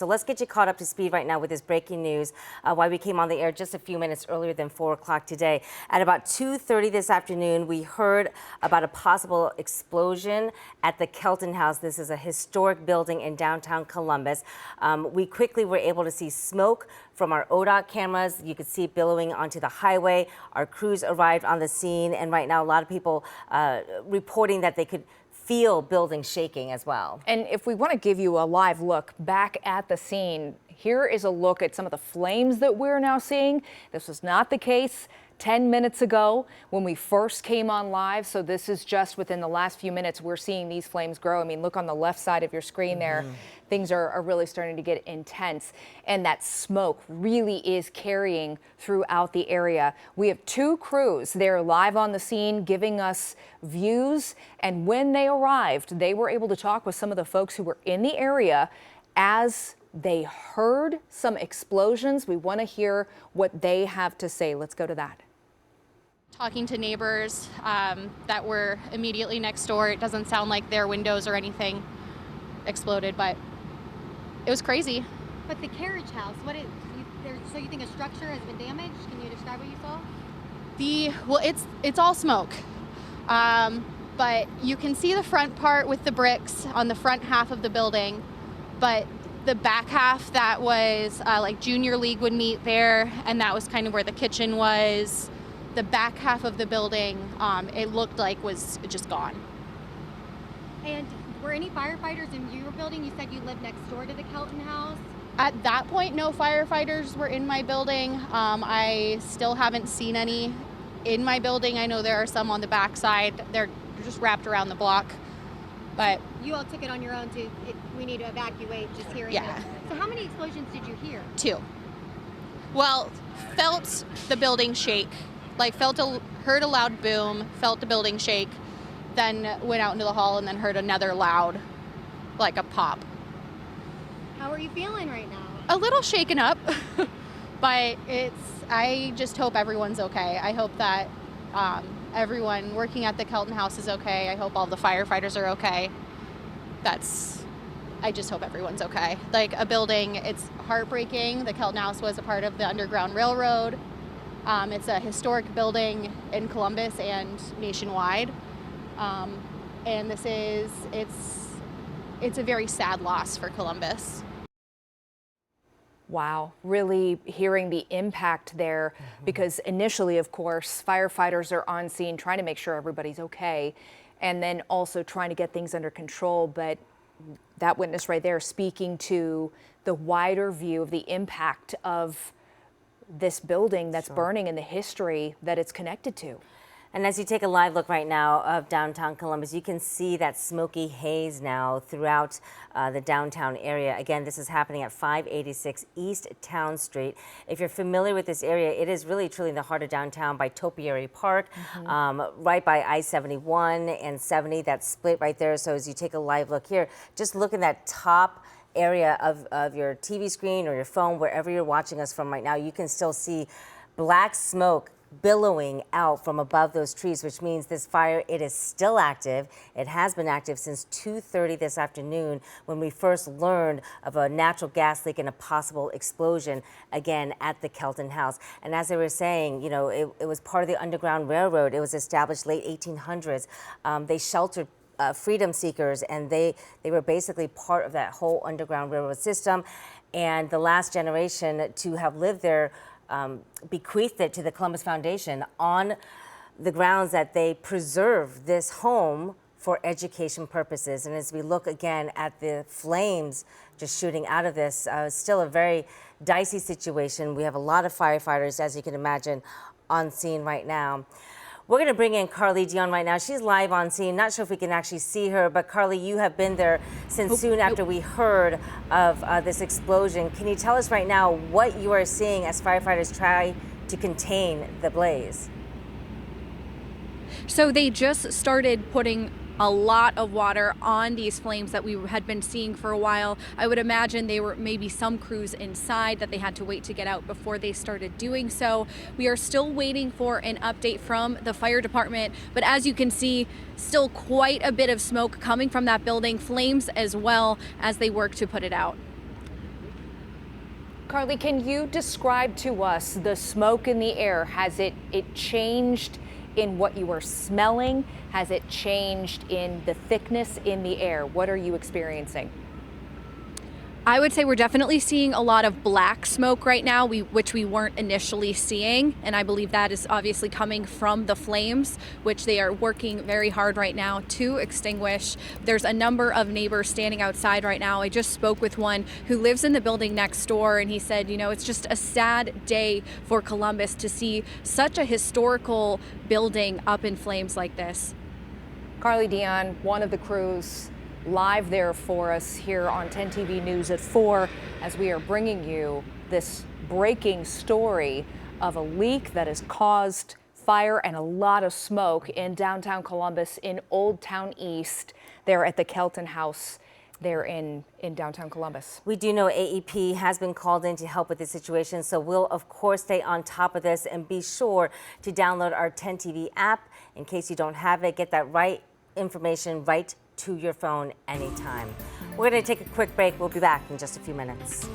So let's get you caught up to speed right now with this breaking news, why we came on the air just a few minutes earlier than 4 o'clock today. At about 2:30 this afternoon, we heard about a possible explosion at the Kelton House. This is a historic building in downtown Columbus. We quickly were able to see smoke from our ODOT cameras. You could see it billowing onto the highway. Our crews arrived on the scene, and right now a lot of people reporting that they could feel buildings shaking as well. And if we want to give you a live look back at the scene, here is a look at some of the flames that we're now seeing. This was not the case 10 minutes ago when we first came on live. So this is just within the last few minutes we're seeing these flames grow. I mean, look on the left side of your screen there. Things are really starting to get intense, and that smoke really is carrying throughout the area. We have two crews there live on the scene giving us views, and when they arrived, they were able to talk with some of the folks who were in the area as they heard some explosions. We want to hear what they have to say. Let's go to that. Talking to neighbors that were immediately next door, it doesn't sound like their windows or anything exploded, but it was crazy. But the carriage house, so you think a structure has been damaged? Can you describe what you saw? Well, it's all smoke, but you can see the front part with the bricks on the front half of the building, but the back half that was like junior league would meet there, and that was kind of where the kitchen was. The back half of the building, it looked like was just gone. And were any firefighters in your building? You said you lived next door to the Kelton House. At that point, no firefighters were in my building. I still haven't seen any in my building. I know there are some on the back side. They're just wrapped around the block. But you all took it on your own we need to evacuate just hearing yeah. it. So how many explosions did you hear? 2. Well, felt the building shake. Like heard a loud boom, felt the building shake, then went out into the hall and then heard another loud, like a pop. How are you feeling right now? A little shaken up, but I just hope everyone's okay. I hope that everyone working at the Kelton House is okay. I hope all the firefighters are okay. I just hope everyone's okay. Like a building, it's heartbreaking. The Kelton House was a part of the Underground Railroad. It's a historic building in Columbus and nationwide. And it's a very sad loss for Columbus. Wow, really hearing the impact there, because initially, of course, firefighters are on scene trying to make sure everybody's okay, and then also trying to get things under control. But that witness right there speaking to the wider view of the impact of this building that's burning and the history that it's connected to. And as you take a live look right now of downtown Columbus, you can see that smoky haze now throughout the downtown area. Again, this is happening at 586 East Town Street. If you're familiar with this area, it is really truly in the heart of downtown by Topiary Park, right by I-71 and 70, that split right there. So as you take a live look here, just look in that top area of your TV screen or your phone, wherever you're watching us from right now, you can still see black smoke billowing out from above those trees, which means this fire, it is still active. It has been active since 2:30 this afternoon when we first learned of a natural gas leak and a possible explosion again at the Kelton House. And as they were saying, you know, it was part of the Underground Railroad. It was established late 1800s. They sheltered freedom seekers, and they were basically part of that whole Underground Railroad system. And the last generation to have lived there bequeathed it to the Columbus Foundation on the grounds that they preserve this home for education purposes. And as we look again at the flames just shooting out of this, still a very dicey situation. We have a lot of firefighters, as you can imagine, on scene right now. We're going to bring in Carly Dion right now. She's live on scene. Not sure if we can actually see her, but Carly, you have been there since soon after we heard of this explosion. Can you tell us right now what you are seeing as firefighters try to contain the blaze? So they just started putting a lot of water on these flames that we had been seeing for a while. I would imagine they were maybe some crews inside that they had to wait to get out before they started doing so. We are still waiting for an update from the fire department, but as you can see, still quite a bit of smoke coming from that building, flames as well as they work to put it out. Carly, can you describe to us the smoke in the air? Has it changed in what you are smelling? Has it changed in the thickness in the air? What are you experiencing? I would say we're definitely seeing a lot of black smoke right now, which we weren't initially seeing. And I believe that is obviously coming from the flames, which they are working very hard right now to extinguish. There's a number of neighbors standing outside right now. I just spoke with one who lives in the building next door, and he said, you know, it's just a sad day for Columbus to see such a historical building up in flames like this. Carly Dion, one of the crews, live there for us here on 10 TV News at 4 as we are bringing you this breaking story of a leak that has caused fire and a lot of smoke in downtown Columbus in Old Town East there at the Kelton House there in downtown Columbus. We do know AEP has been called in to help with this situation, so we'll of course stay on top of this, and be sure to download our 10 TV app in case you don't have it. Get that right information right to your phone anytime. We're going to take a quick break. We'll be back in just a few minutes.